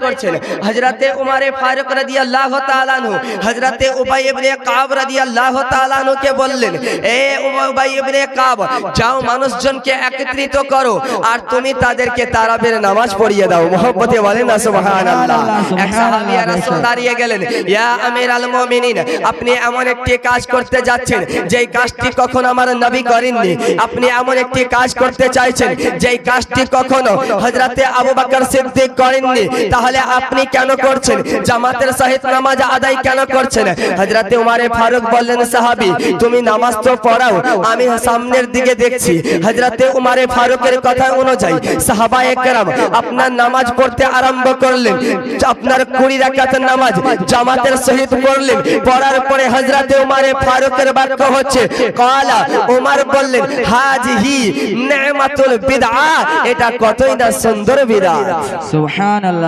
করছেন। হযরতে উমরে ফারুক রাদিয়াল্লাহু তাআলা আনহু হযরতে উবাই ইবনে কাব রাদিয়াল্লাহু তাআলা আনহুকে বললেন, এ উবাই ইবনে কাব, যাও মানুষজনকে একত্রিত করো আর তুমি তাদেরকে তারাবির নামাজ পড়িয়ে দাও। মুহাব্বতে বলেন না সুবহানাল্লাহ। এক সাহাবী রাসূল দাঁড়িয়ে গেলেন, ইয়া আমিরাল মুমিনিন, আপনি এমন একটি কাজ করতে যাচ্ছেন যেই কাজটি কখনো আমার নবী করেননি। আপনি এমন একটি কাজ করতে চাইছেন যেই কাজটি কখনো হযরতে আবু বকর সিদ্দিক করেননি। তাহলে আপনি কেন করছেন? জামাতের সহিত নামাজ আদায় কেন করছেন? হযরতে উমরে ফারুক বললেন, সাহাবী, তুমি নামাজ তো পড়াও, আমি সামনের দিকে দেখছি। হযরতে উমরে ফারুকের কথা অনুযায়ী সাহাবায়ে কেরাম আপনার নামাজ পড়তে আরম্ভ করলেন। আপনার 20 রাকাতের নামাজ জামাতের সহিত পড়লেন। পড়ার পরে হযরতে উমরে ফারুকের বাক্য হচ্ছে, ক্বালা, উমর বললেন, হাজিহি নি'মাতুল বিদআ, এটা কতই না সুন্দর বিদআত। সুবহানাল্লাহ।